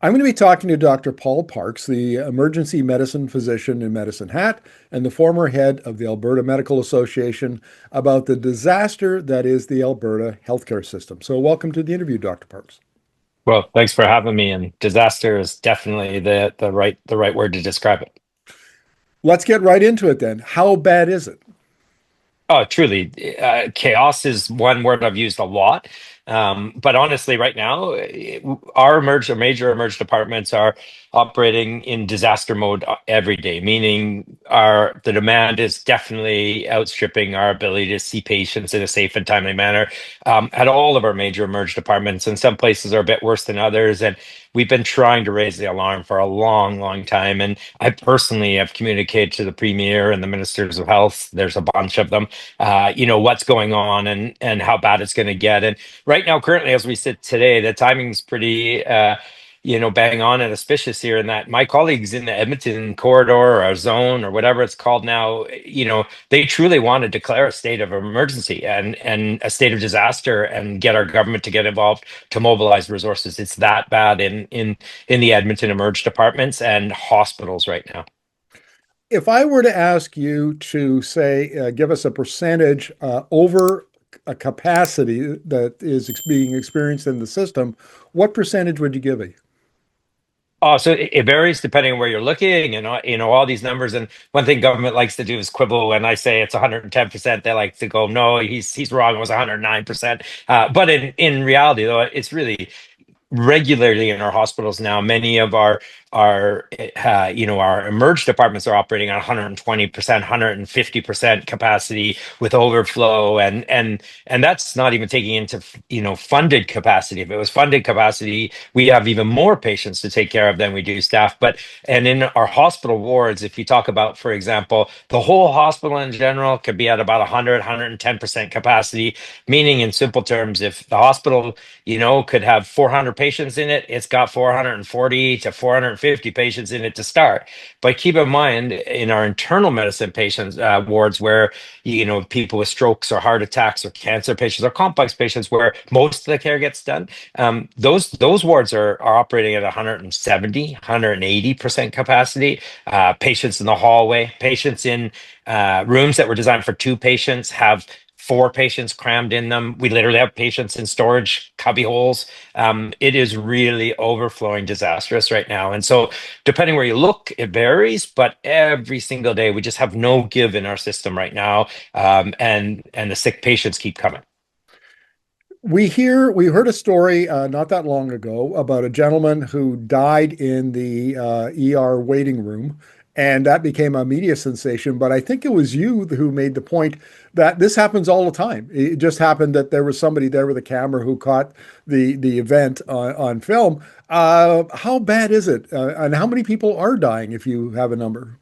I'm going to be talking to Dr. Paul Parks, the emergency medicine physician in Medicine Hat and the former head of the Alberta Medical Association, about the disaster that is the Alberta healthcare system. So, welcome to the interview, Dr. Parks. Well, thanks for having me. And disaster is definitely the right word to describe it. Let's get right into it then. How bad is it? Oh, truly, chaos is one word I've used a lot. But honestly, right now, our major emerge departments are operating in disaster mode every day, meaning the demand is definitely outstripping our ability to see patients in a safe and timely manner at all of our major emerge departments. And some places are a bit worse than others. And we've been trying to raise the alarm for a long, long time. And I personally have communicated to the premier and the ministers of health. There's a bunch of them, what's going on and how bad it's going to get. And right now, currently, as we sit today, the timing's pretty, bang on and auspicious here in that my colleagues in the Edmonton corridor or zone or whatever it's called now, they truly want to declare a state of emergency and a state of disaster and get our government to get involved to mobilize resources. It's that bad in the Edmonton emerge departments and hospitals right now. If I were to ask you to say, give us a percentage over a capacity that is being experienced in the system, what percentage would you give me? Oh, so it varies depending on where you're looking, and all these numbers. And one thing government likes to do is quibble. When I say it's 110%, they like to go, "No, he's wrong. It was 109%." But in reality, though, it's really regularly in our hospitals now. Many of our emerge departments are operating at 120%, 150% capacity with overflow, and that's not even taking into funded capacity. If it was funded capacity, we have even more patients to take care of than we do staff. And in our hospital wards, if you talk about, for example, the whole hospital in general could be at about 100, 110% capacity, meaning in simple terms, if the hospital could have 400 patients in it. It's got 440 to 450 patients in it to start. But keep in mind, in our internal medicine patients wards, where people with strokes or heart attacks or cancer patients or complex patients, where most of the care gets done, those wards are operating at 170, 180% capacity. Patients in the hallway, patients in rooms that were designed for two patients have four patients crammed in them. We literally have patients in storage cubby holes. It is really overflowing disastrous right now. And so, depending where you look, it varies, but every single day we just have no give in our system right now. And the sick patients keep coming. We heard a story not that long ago about a gentleman who died in the ER waiting room, and that became a media sensation. But I think it was you who made the point that this happens all the time. It just happened that there was somebody there with a camera who caught the event on film. How bad is it, and how many people are dying, if you have a number?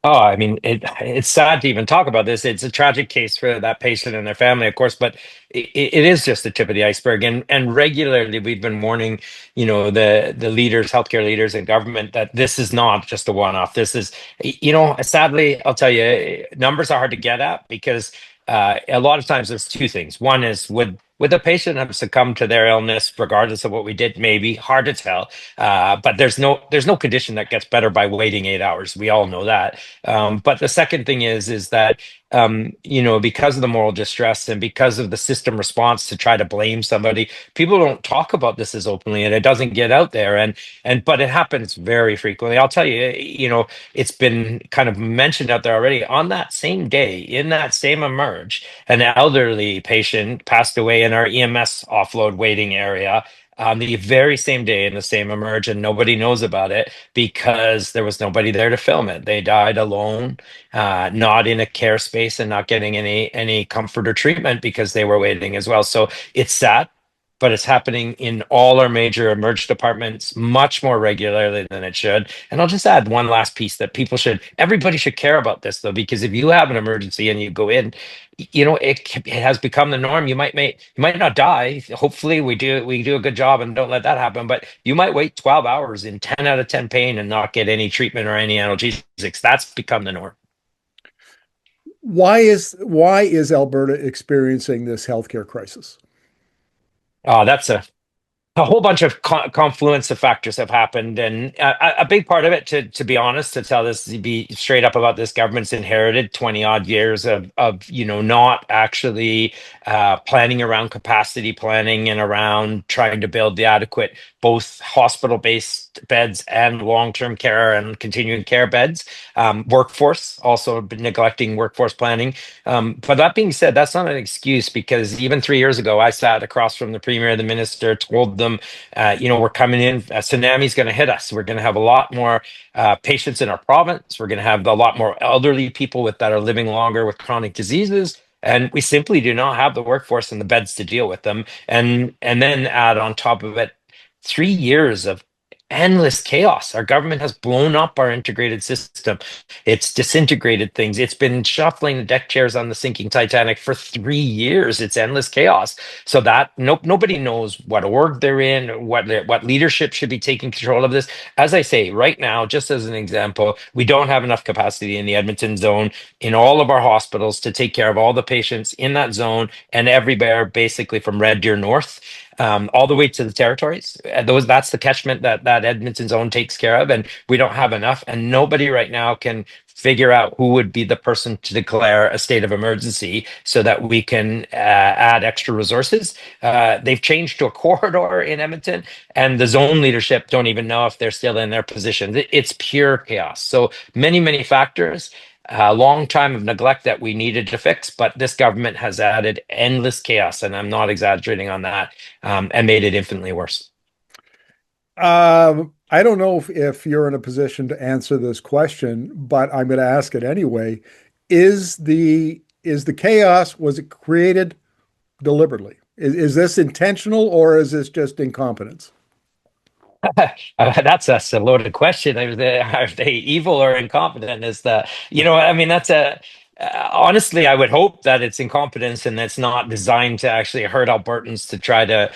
Oh, I mean, it's sad to even talk about this. It's a tragic case for that patient and their family, of course, but it is just the tip of the iceberg. And regularly we've been warning, the leaders, healthcare leaders and government, that this is not just a one-off. This is, sadly, I'll tell you, numbers are hard to get at because a lot of times there's two things. One is, would the patient have succumbed to their illness regardless of what we did? Maybe, hard to tell. But there's no condition that gets better by waiting 8 hours. We all know that. But the second thing is that because of the moral distress and because of the system response to try to blame somebody, people don't talk about this as openly, and it doesn't get out there. But it happens very frequently. I'll tell you, it's been kind of mentioned out there already. On that same day, in that same emerge, an elderly patient passed away in our EMS offload waiting area on the very same day in the same emerge, and nobody knows about it because there was nobody there to film it. They died alone, not in a care space and not getting any comfort or treatment because they were waiting as well. So it's sad, but it's happening in all our major emerge departments much more regularly than it should. And I'll just add one last piece that everybody should care about this though, because if you have an emergency and you go in, it has become the norm. You might not die. Hopefully we do a good job and don't let that happen, but you might wait 12 hours in 10 out of 10 pain and not get any treatment or any analgesics. That's become the norm. Why is Alberta experiencing this healthcare crisis? Oh, that's a a whole bunch of confluence of factors have happened, and a big part of it, to be honest, to be straight up about this, government's inherited 20 odd years of not actually planning around capacity planning and around trying to build the adequate both hospital-based beds and long-term care and continuing care beds. Workforce, also been neglecting workforce planning. But that being said, that's not an excuse, because even 3 years ago, I sat across from the premier, the minister, told them, we're coming in, a tsunami's going to hit us. We're going to have a lot more patients in our province. We're going to have a lot more elderly people that are living longer with chronic diseases. And we simply do not have the workforce and the beds to deal with them. And then add on top of it 3 years of endless chaos. Our government has blown up our integrated system. It's disintegrated things. It's been shuffling the deck chairs on the sinking Titanic for 3 years. It's endless chaos. So that nobody knows what org they're in, what leadership should be taking control of this. As I say, right now, just as an example, we don't have enough capacity in the Edmonton zone in all of our hospitals to take care of all the patients in that zone and everywhere, basically from Red Deer North. All the way to the territories. That's the catchment that Edmonton zone takes care of, and we don't have enough. And nobody right now can figure out who would be the person to declare a state of emergency so that we can add extra resources. They've changed to a corridor in Edmonton, and the zone leadership don't even know if they're still in their positions. It's pure chaos. So many factors. A long time of neglect that we needed to fix, but this government has added endless chaos, and I'm not exaggerating on that, and made it infinitely worse. I don't know if you're in a position to answer this question, but I'm going to ask it anyway. Is the chaos, was it created deliberately? Is this intentional or is this just incompetence? That's a loaded question. Are they evil or incompetent? Is the I mean, that's a honestly, I would hope that it's incompetence and it's not designed to actually hurt Albertans to try to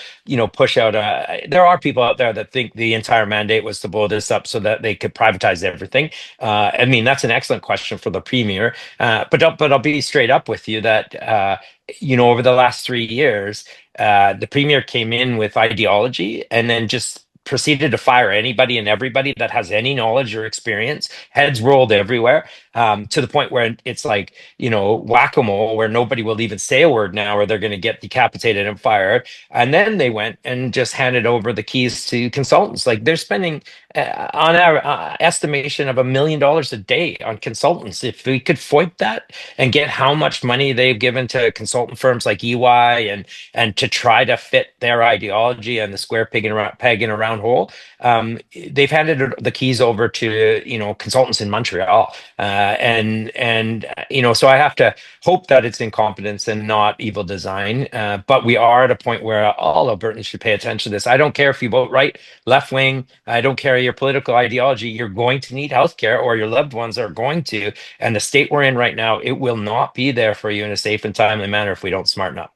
push out a. There are people out there that think the entire mandate was to blow this up so that they could privatize everything. I mean, that's an excellent question for the premier. But I'll be straight up with you that over the last 3 years, the premier came in with ideology and then just proceeded to fire anybody and everybody that has any knowledge or experience. Heads rolled everywhere, to the point where it's like, whack-a-mole, where nobody will even say a word now, or they're going to get decapitated and fired. And then they went and just handed over the keys to consultants. Like, they're spending, on our estimation of $1 million a day on consultants. If we could FOIP that and get how much money they've given to consultant firms like EY and to try to fit their ideology and the square peg in a round hole. They've handed the keys over to consultants in Montreal, so I have to hope that it's incompetence and not evil design. But we are at a point where all Albertans should pay attention to this. I don't care if you vote right, left wing. I don't care your political ideology. You're going to need healthcare, or your loved ones are going to. And the state we're in right now, it will not be there for you in a safe and timely manner if we don't smarten up.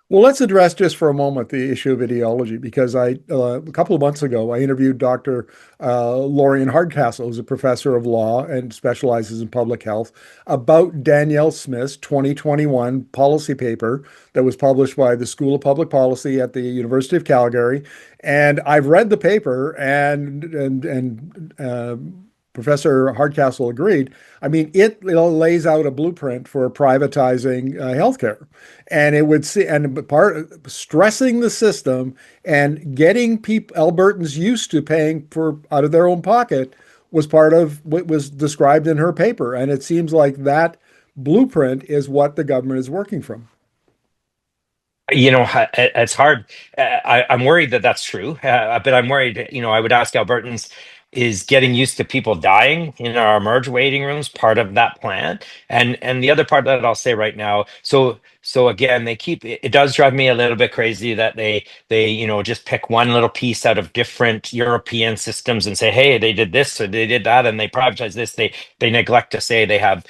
Well, let's address just for a moment the issue of ideology, because a couple of months ago, I interviewed Dr. Lorian Hardcastle, who's a professor of law and specializes in public health, about Danielle Smith's 2021 policy paper that was published by the School of Public Policy at the University of Calgary. And I've read the paper, and Professor Hardcastle agreed. I mean, it lays out a blueprint for privatizing healthcare, and it would see and part stressing the system and getting people Albertans used to paying for out of their own pocket was part of what was described in her paper. And it seems like that blueprint is what the government is working from. It's hard. I'm worried that that's true, but I'm worried. I would ask Albertans, is getting used to people dying in our emerge waiting rooms part of that plan? And the other part that I'll say right now. So again, it does drive me a little bit crazy that they just pick one little piece out of different European systems and say, hey, they did this or they did that and they privatized this. They neglect to say they have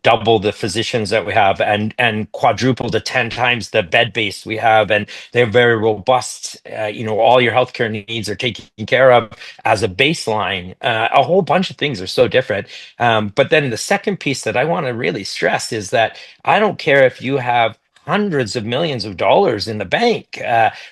double the physicians that we have and quadruple to 10 times the bed base we have, and they're very robust. All your healthcare needs are taken care of as a baseline. A whole bunch of things are so different. But then the second piece that I want to really stress is that I don't care if you have hundreds of millions of dollars in the bank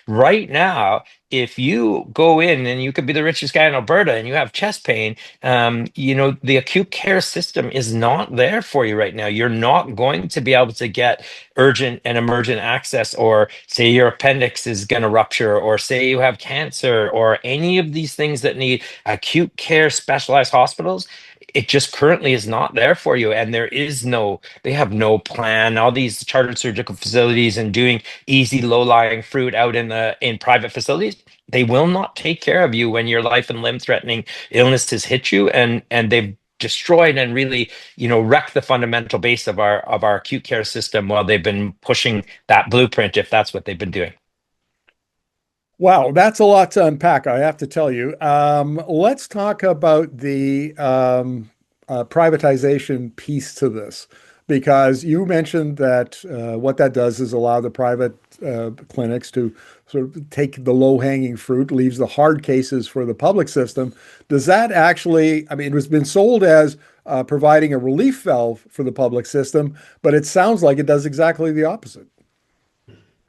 right now. if you go in and you could be the richest guy in Alberta and you have chest pain, the acute care system is not there for you right now. You're not going to be able to get urgent and emergent access, or say your appendix is going to rupture, or say you have cancer, or any of these things that need acute care specialized hospitals. It just currently is not there for you. And they have no plan. All these chartered surgical facilities and doing easy low-lying fruit out in private facilities, they will not take care of you when your life and limb threatening illnesses hit you, and they've destroyed and really wrecked the fundamental base of our acute care system while they've been pushing that blueprint, if that's what they've been doing. Wow, that's a lot to unpack, I have to tell you. Let's talk about the privatization piece to this, because you mentioned that what that does is allow the private clinics to sort of take the low-hanging fruit, leaves the hard cases for the public system. Does that actually, I mean, it has been sold as providing a relief valve for the public system, but it sounds like it does exactly the opposite.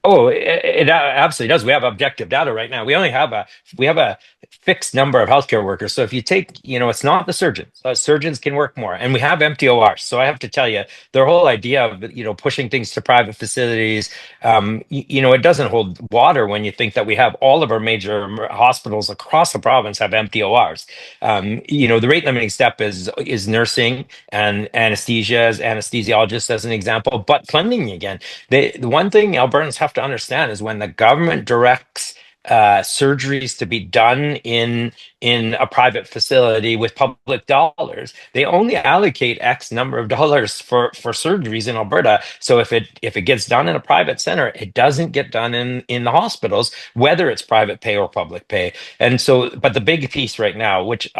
Oh, it absolutely does. We have objective data right now. We have a fixed number of healthcare workers. So if you take, it's not the surgeons. Surgeons can work more, and we have empty ORs. So I have to tell you, their whole idea of pushing things to private facilities, it doesn't hold water when you think that we have all of our major hospitals across the province have empty ORs. The rate limiting step is nursing and anesthesia, as anesthesiologists as an example, but funding again. The one thing Albertans have to understand is when the government directs surgeries to be done in a private facility with public dollars, they only allocate X number of dollars for surgeries in Alberta. So if it gets done in a private center, it doesn't get done in the hospitals, whether it's private pay or public pay. And so, but the big piece right now, which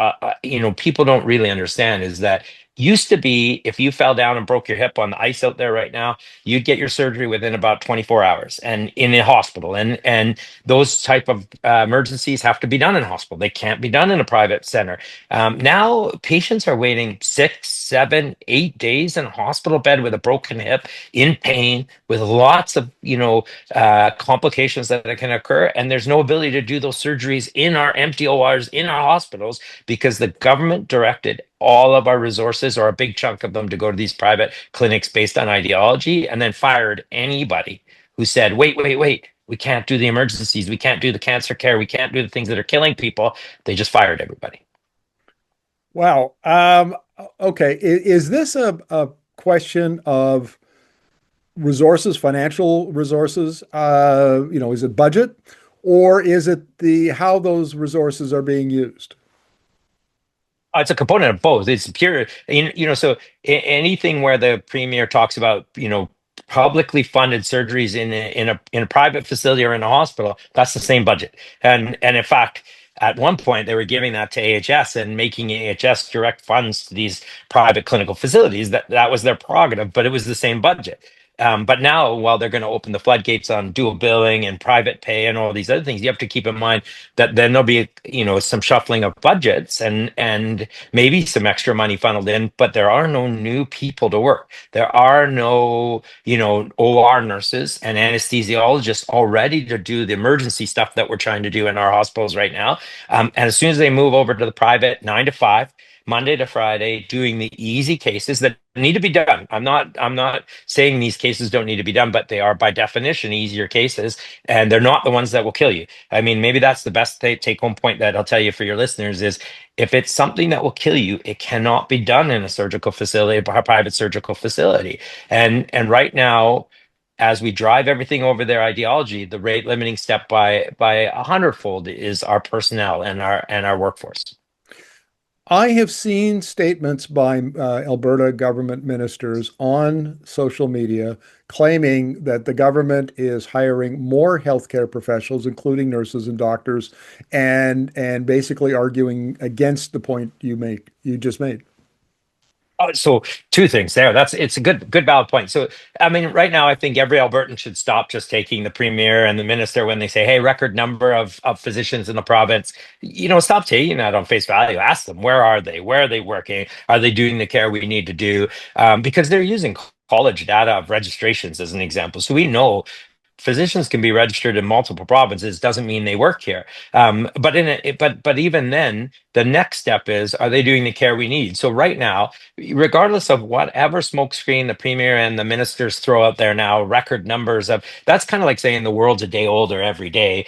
people don't really understand, is that used to be if you fell down and broke your hip on the ice out there right now, you'd get your surgery within about 24 hours and in a hospital. And those type of emergencies have to be done in a hospital. They can't be done in a private center. Now patients are waiting 6, 7, 8 days in a hospital bed with a broken hip, in pain, with lots of complications that can occur. And there's no ability to do those surgeries in our empty ORs in our hospitals because the government directed all of our resources, or a big chunk of them, to go to these private clinics based on ideology, and then fired anybody who said, wait, we can't do the emergencies, we can't do the cancer care, we can't do the things that are killing people. They just fired everybody. Wow. Okay. Is this a question of resources, financial resources? Is it budget, or is it the how those resources are being used? It's a component of both. It's pure, so anything where the premier talks about, publicly funded surgeries in a private facility or in a hospital, that's the same budget. And in fact, at one point they were giving that to AHS and making AHS direct funds to these private clinical facilities. That was their prerogative, but it was the same budget. But now, while they're going to open the floodgates on dual billing and private pay and all these other things, you have to keep in mind that then there'll be, some shuffling of budgets and maybe some extra money funneled in, but there are no new people to work. There are no, OR nurses and anesthesiologists already to do the emergency stuff that we're trying to do in our hospitals right now. And as soon as they move over to the private 9 to 5, Monday to Friday, doing the easy cases that need to be done. I'm not saying these cases don't need to be done, but they are by definition easier cases, and they're not the ones that will kill you. I mean, maybe that's the best take home point that I'll tell you for your listeners is, if it's something that will kill you, it cannot be done in a surgical facility, a private surgical facility. And right now, as we drive everything over their ideology, the rate limiting step by 100-fold is our personnel and our workforce. I have seen statements by Alberta government ministers on social media claiming that the government is hiring more healthcare professionals, including nurses and doctors, and basically arguing against the point you just made. So two things there. It's a good valid point. So I mean, right now I think every Albertan should stop just taking the premier and the minister when they say, "Hey, record number of physicians in the province." Stop taking that on face value. Ask them, where are they? Where are they working? Are they doing the care we need to do? Because they're using college data of registrations as an example. So we know physicians can be registered in multiple provinces doesn't mean they work here. But even then, the next step is, are they doing the care we need? So right now, regardless of whatever smokescreen the premier and the ministers throw out there now, record numbers of that's kind of like saying the world's a day older every day.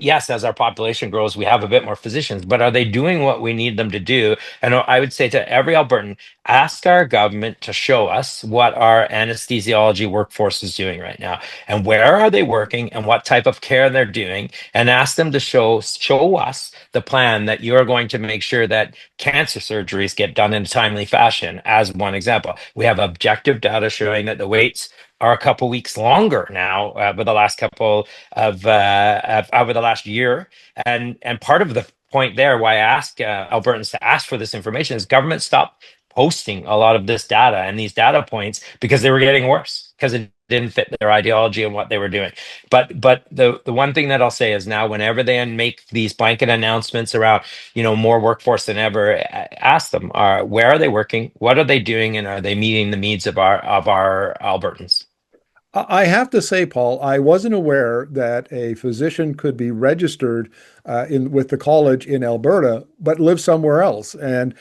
Yes, as our population grows, we have a bit more physicians, but are they doing what we need them to do? And I would say to every Albertan, ask our government to show us what our anesthesiology workforce is doing right now and where are they working and what type of care they're doing, and ask them to show us the plan that you're going to make sure that cancer surgeries get done in a timely fashion. As one example, we have objective data showing that the waits are a couple weeks longer now over the last couple of over the last year, and part of the point there why I ask Albertans to ask for this information is government stopped posting a lot of this data and these data points because they were getting worse because it didn't fit their ideology and what they were doing. But the one thing that I'll say is now whenever they make these blanket announcements around more workforce than ever, ask them where are they working, what are they doing, and are they meeting the needs of our Albertans? I have to say, Paul, I wasn't aware that a physician could be registered in with the college in Alberta, but live somewhere else. And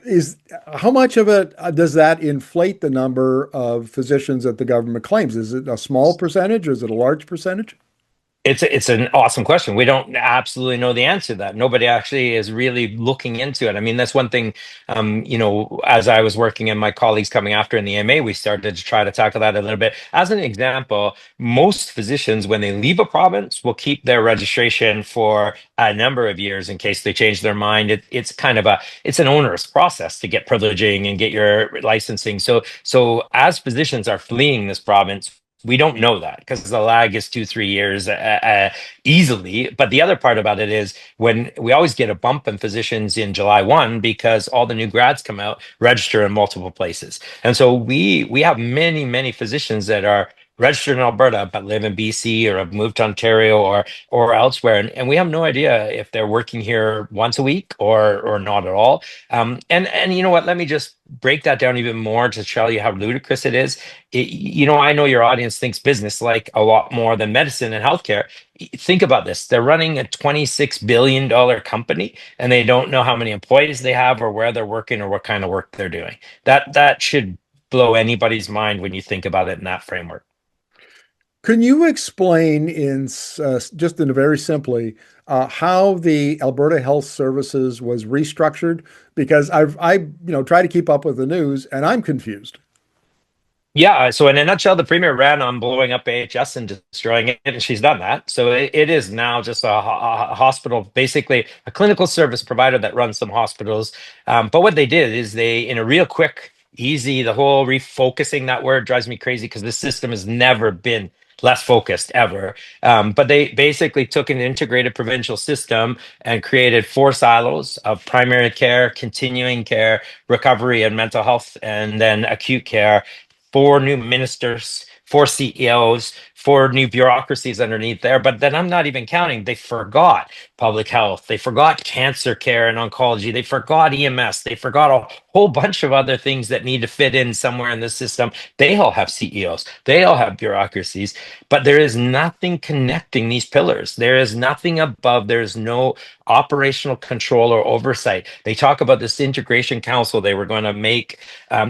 is how much of it does that inflate the number of physicians that the government claims? Is it a small percentage or is it a large percentage? It's an awesome question. We don't absolutely know the answer to that. Nobody actually is really looking into it. I mean, that's one thing, as I was working and my colleagues coming after in the AMA, we started to try to tackle that a little bit. As an example, most physicians, when they leave a province, will keep their registration for a number of years in case they change their mind. It's kind of it's an onerous process to get privileging and get your licensing. So as physicians are fleeing this province, we don't know that because the lag is 2, 3 years easily. But the other part about it is when we always get a bump in physicians in July 1 because all the new grads come out, register in multiple places. And so we have many physicians that are registered in Alberta but live in BC or have moved to Ontario or elsewhere. And we have no idea if they're working here once a week or not at all. And you know what? Let me just break that down even more to tell you how ludicrous it is. I know your audience thinks business like a lot more than medicine and healthcare. Think about this. They're running a $26 billion company and they don't know how many employees they have or where they're working or what kind of work they're doing. That should blow anybody's mind when you think about it in that framework. Can you explain just in a very simply how the Alberta Health Services was restructured? Because I try to keep up with the news and I'm confused. Yeah, so in a nutshell, the premier ran on blowing up AHS and destroying it, and she's done that. So it is now just a hospital, basically a clinical service provider that runs some hospitals. But what they did is in a real quick, easy, the whole refocusing, that word drives me crazy because this system has never been less focused ever. But they basically took an integrated provincial system and created 4 silos of primary care, continuing care, recovery and mental health, and then acute care, 4 new ministers, 4 CEOs, 4 new bureaucracies underneath there. But then I'm not even counting. They forgot public health. They forgot cancer care and oncology. They forgot EMS. They forgot a whole bunch of other things that need to fit in somewhere in the system. They all have CEOs. They all have bureaucracies. But there is nothing connecting these pillars. There is nothing above. There is no operational control or oversight. They talk about this integration council they were going to make.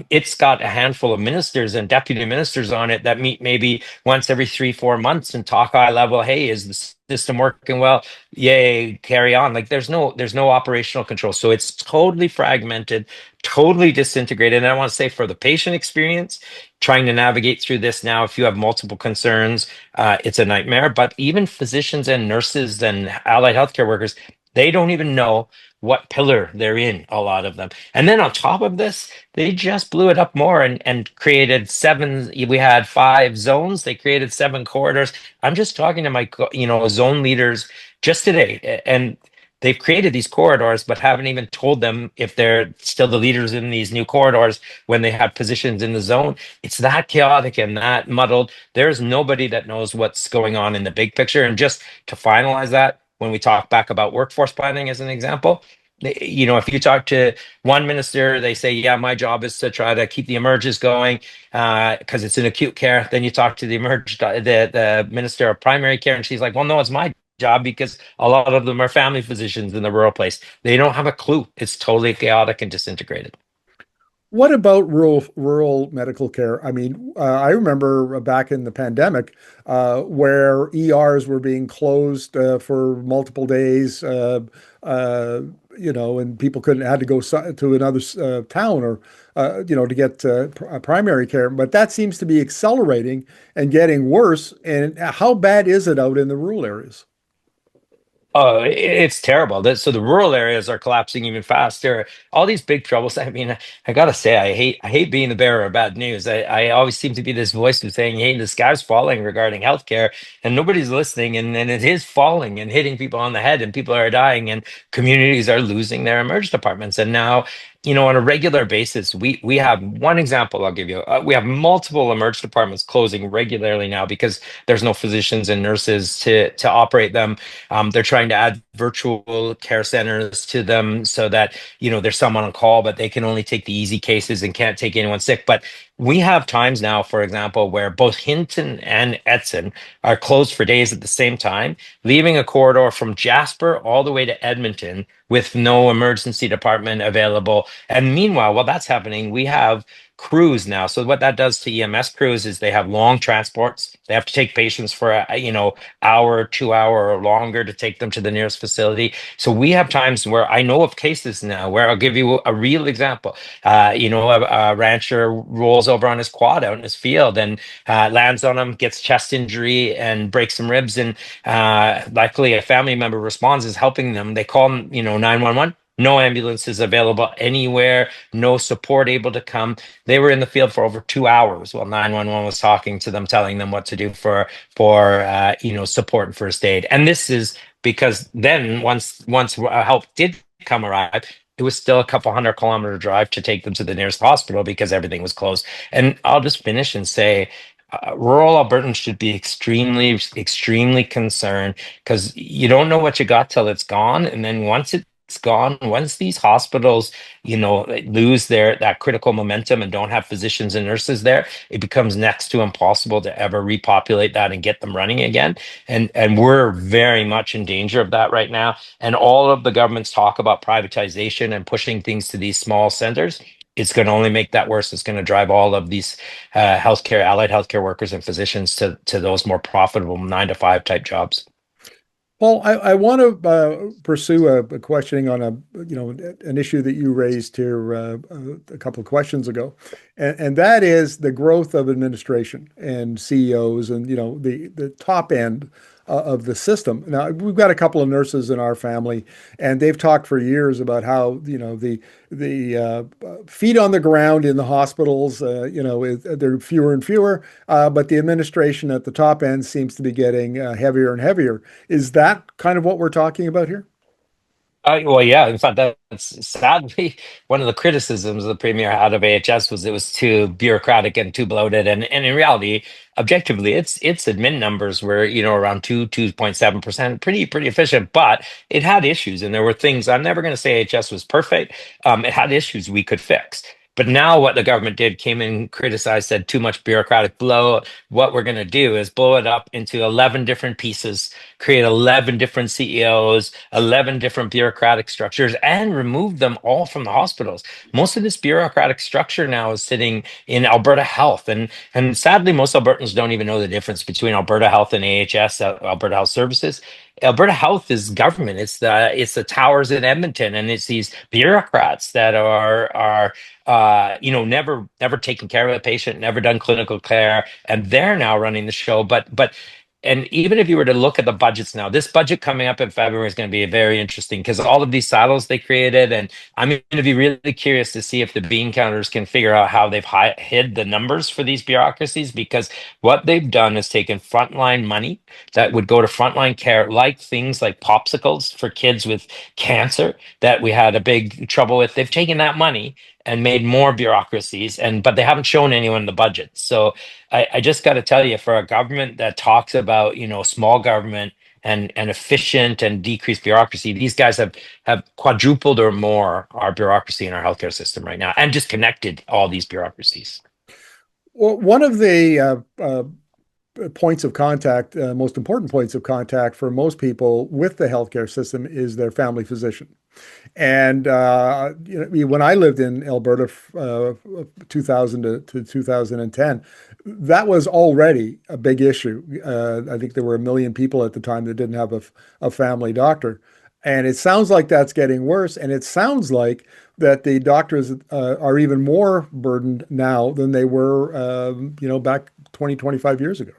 It's got a handful of ministers and deputy ministers on it that meet maybe once every 3, 4 months and talk high level. Hey, is the system working well? Yay, carry on. Like there's no operational control. So it's totally fragmented, totally disintegrated. And I want to say for the patient experience, trying to navigate through this now, if you have multiple concerns, it's a nightmare. But even physicians and nurses and allied healthcare workers, they don't even know what pillar they're in, a lot of them. And then on top of this, they just blew it up more and created seven. We had 5 zones. They created 7 corridors. I'm just talking to my, zone leaders just today, and they've created these corridors, but haven't even told them if they're still the leaders in these new corridors when they have positions in the zone. It's that chaotic and that muddled. There's nobody that knows what's going on in the big picture. And just to finalize that, when we talk back about workforce planning as an example, If you talk to one minister, they say, yeah, my job is to try to keep the emerges going because it's in acute care. Then you talk to the minister of primary care, and she's like, well, no, it's my job because a lot of them are family physicians in the rural place. They don't have a clue. It's totally chaotic and disintegrated. What about rural medical care? I mean, I remember back in the pandemic where ERs were being closed for multiple days, uh, and people couldn't had to go to another town or to get primary care. But that seems to be accelerating and getting worse. And how bad is it out in the rural areas? Oh, it's terrible. So the rural areas are collapsing even faster. All these big troubles. I mean, I gotta say, I hate being the bearer of bad news. I always seem to be this voice of saying, "Hey, the sky's falling regarding healthcare," and nobody's listening. And it is falling and hitting people on the head, and people are dying, and communities are losing their emerge departments. And now, on a regular basis, we have one example I'll give you. We have multiple emerge departments closing regularly now because there's no physicians and nurses to operate them. They're trying to add virtual care centers to them so that, there's someone on call, but they can only take the easy cases and can't take anyone sick. But we have times now, for example, where both Hinton and Edson are closed for days at the same time, leaving a corridor from Jasper all the way to Edmonton with no emergency department available. And meanwhile, while that's happening, we have crews now. So what that does to EMS crews is they have long transports. They have to take patients for hour, 2 hour or longer to take them to the nearest facility. So we have times where I know of cases now where I'll give you a real example. A rancher rolls over on his quad out in his field and lands on him, gets chest injury and breaks some ribs. And luckily, a family member responds, is helping them. They call 911. No ambulance is available anywhere, no support able to come. They were in the field for over 2 hours while 911 was talking to them, telling them what to do for support and first aid. And this is because then once help did come arrive, it was still a couple 100 kilometer drive to take them to the nearest hospital because everything was closed. And I'll just finish and say, rural Albertans should be extremely, extremely concerned because you don't know what you got till it's gone. And then once it's gone, once these hospitals, lose that critical momentum and don't have physicians and nurses there, it becomes next to impossible to ever repopulate that and get them running again. And we're very much in danger of that right now. And all of the government's talk about privatization and pushing things to these small centers, it's going to only make that worse. It's going to drive all of these allied healthcare workers and physicians to those more profitable 9 to 5 type jobs. Paul, I want to pursue a questioning on an issue that you raised here a couple of questions ago, and that is the growth of administration and CEOs and the top end of the system. Now we've got a couple of nurses in our family, and they've talked for years about how the feet on the ground in the hospitals, they're fewer and fewer, but the administration at the top end seems to be getting heavier and heavier. Is that kind of what we're talking about here? Well, yeah. In fact, that's sadly one of the criticisms the premier had of AHS was it was too bureaucratic and too bloated. And in reality, objectively, its admin numbers were around 2.7%, pretty efficient. But it had issues, and there were things. I'm never going to say AHS was perfect. It had issues we could fix. But now what the government did came in, criticized, said too much bureaucratic blow. What we're going to do is blow it up into 11 different pieces, create 11 different CEOs, 11 different bureaucratic structures, and remove them all from the hospitals. Most of this bureaucratic structure now is sitting in Alberta Health. And sadly, most Albertans don't even know the difference between Alberta Health and AHS, Alberta Health Services. Alberta Health is government. It's the towers in Edmonton, and it's these bureaucrats that are never taken care of a patient, never done clinical care, and they're now running the show. And even if you were to look at the budgets now, this budget coming up in February is going to be very interesting because all of these silos they created, and I'm going to be really curious to see if the bean counters can figure out how they've hid the numbers for these bureaucracies because what they've done is taken frontline money that would go to frontline care, like things like popsicles for kids with cancer that we had a big trouble with. They've taken that money and made more bureaucracies, but they haven't shown anyone the budget. So I just got to tell you, for a government that talks about small government and efficient and decreased bureaucracy. These guys have quadrupled or more our bureaucracy in our healthcare system right now, and just connected all these bureaucracies. Well, one of the points of contact, most important points of contact for most people with the healthcare system is their family physician. And when I lived in Alberta, 2000 to 2010, that was already a big issue. I think there were 1 million people at the time that didn't have a family doctor. And it sounds like that's getting worse. And it sounds like that the doctors are even more burdened now than they were, back 20, 25 years ago.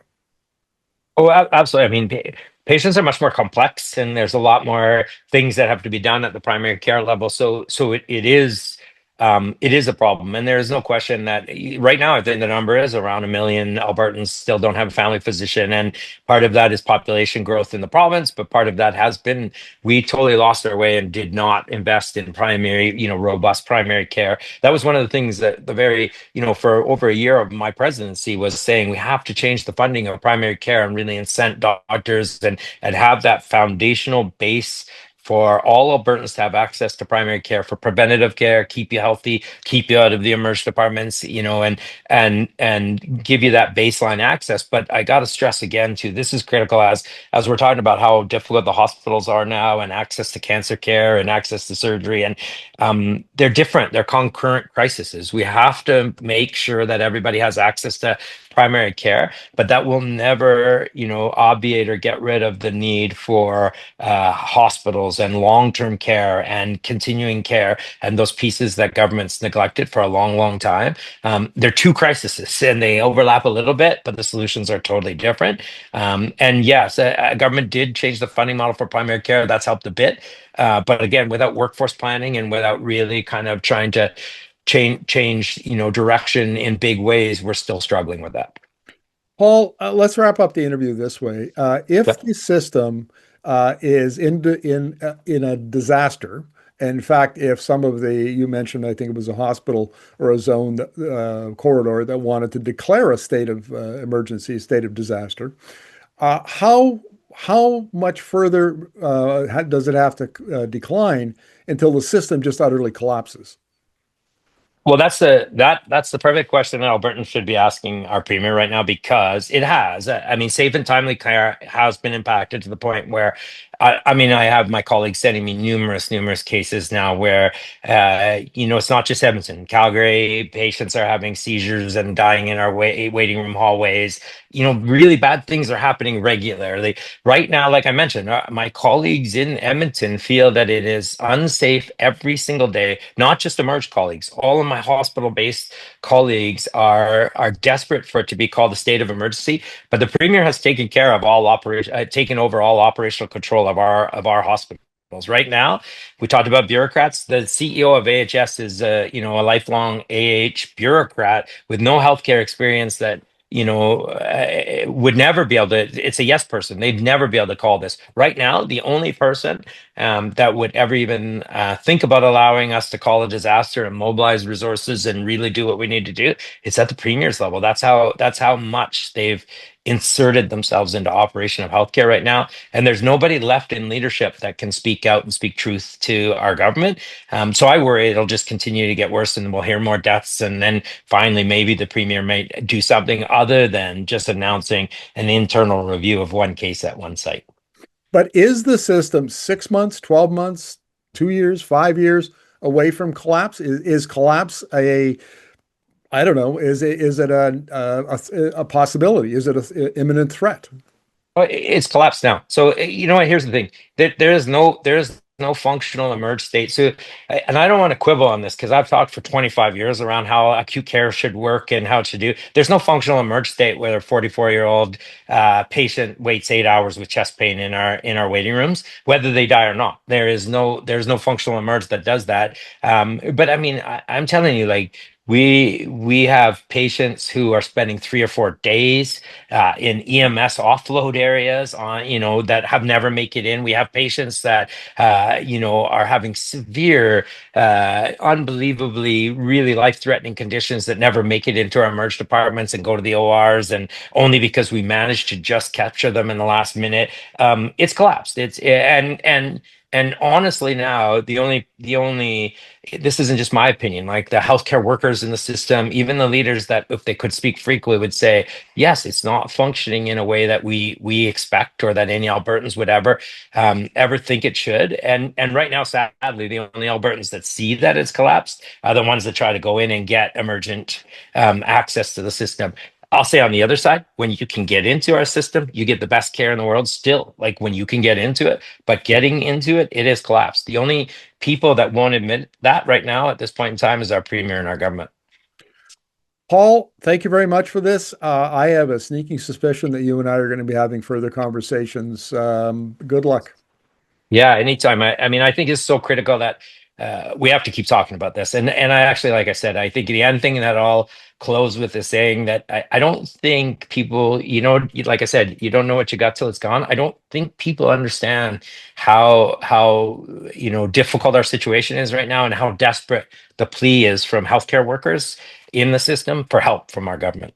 Oh, absolutely. I mean, patients are much more complex, and there's a lot more things that have to be done at the primary care level. So it is a problem, and there is no question that right now I think the number is around 1 million Albertans still don't have a family physician, and part of that is population growth in the province, but part of that has been we totally lost our way and did not invest in primary, robust primary care. That was one of the things that the very for over a year of my presidency was saying we have to change the funding of primary care and really incent doctors and have that foundational base for all Albertans to have access to primary care for preventative care, keep you healthy, keep you out of the emergency departments, and give you that baseline access. But I got to stress again too, this is critical as we're talking about how difficult the hospitals are now and access to cancer care and access to surgery. And they're different. They're concurrent crises. We have to make sure that everybody has access to primary care, but that will never, obviate or get rid of the need for hospitals and long-term care and continuing care and those pieces that government's neglected for a long, long time. They're two crises and they overlap a little bit, but the solutions are totally different. And yes, government did change the funding model for primary care. That's helped a bit. But again, without workforce planning and without really kind of trying to change, direction in big ways, we're still struggling with that. Paul, let's wrap up the interview this way. If the system is in a disaster, in fact, if some of the you mentioned, I think it was a hospital or a zone corridor that wanted to declare a state of emergency, state of disaster, how much further does it have to decline until the system just utterly collapses? Well, that's the perfect question that Albertans should be asking our premier right now because it has. I mean, safe and timely care has been impacted to the point where, I mean, I have my colleagues sending me numerous cases now where, it's not just Edmonton, Calgary patients are having seizures and dying in our waiting room hallways. Really bad things are happening regularly. Right now, like I mentioned, my colleagues in Edmonton feel that it is unsafe every single day, not just emerge colleagues. All of my hospital-based colleagues are desperate for it to be called a state of emergency, but the premier has taken over all operational control of our hospitals. Right now, we talked about bureaucrats. The CEO of AHS is a lifelong AH bureaucrat with no healthcare experience that would never be able to. It's a yes person. They'd never be able to call this. Right now, the only person that would ever even think about allowing us to call a disaster and mobilize resources and really do what we need to do, it's at the premier's level. That's how much they've inserted themselves into operation of healthcare right now. And there's nobody left in leadership that can speak out and speak truth to our government. So I worry it'll just continue to get worse and we'll hear more deaths. And then finally, maybe the premier might do something other than just announcing an internal review of one case at one site. But is the system 6 months, 12 months, 2 years, 5 years away from collapse? Is collapse I don't know, is it a possibility? Is it an imminent threat? Oh, it's collapsed now. So you know what? Here's the thing: there is no functional emerged state. So, and I don't want to quibble on this because I've talked for 25 years around how acute care should work and how it should do. There's no functional emerged state where a 44-year-old patient waits 8 hours with chest pain in our waiting rooms, whether they die or not. There's no functional emerge that does that. But I mean, I'm telling you, like We have patients who are spending 3 or 4 days in EMS offload areas on, that have never make it in. We have patients that, are having severe, unbelievably, really life-threatening conditions that never make it into our emerge departments and go to the ORs, and only because we managed to just capture them in the last minute. It's collapsed. And honestly, now the only this isn't just my opinion, like the healthcare workers in the system, even the leaders that, if they could speak freely, would say, yes, it's not functioning in a way that we expect, or that any Albertans would ever think it should. And right now, sadly, the only Albertans that see that it's collapsed are the ones that try to go in and get emergent access to the system. I'll say on the other side, when you can get into our system, you get the best care in the world still, like when you can get into it. But getting into it, it is collapsed. The only people that won't admit that right now at this point in time is our premier and our government. Paul, thank you very much for this. I have a sneaking suspicion that you and I are going to be having further conversations. Good luck. Yeah, anytime. I mean, I think it's so critical that we have to keep talking about this. And I actually, like I said, I think the end thing that I'll close with is saying that I don't think people, like I said, you don't know what you got till it's gone. I don't think people understand how difficult our situation is right now, and how desperate the plea is from healthcare workers in the system for help from our government.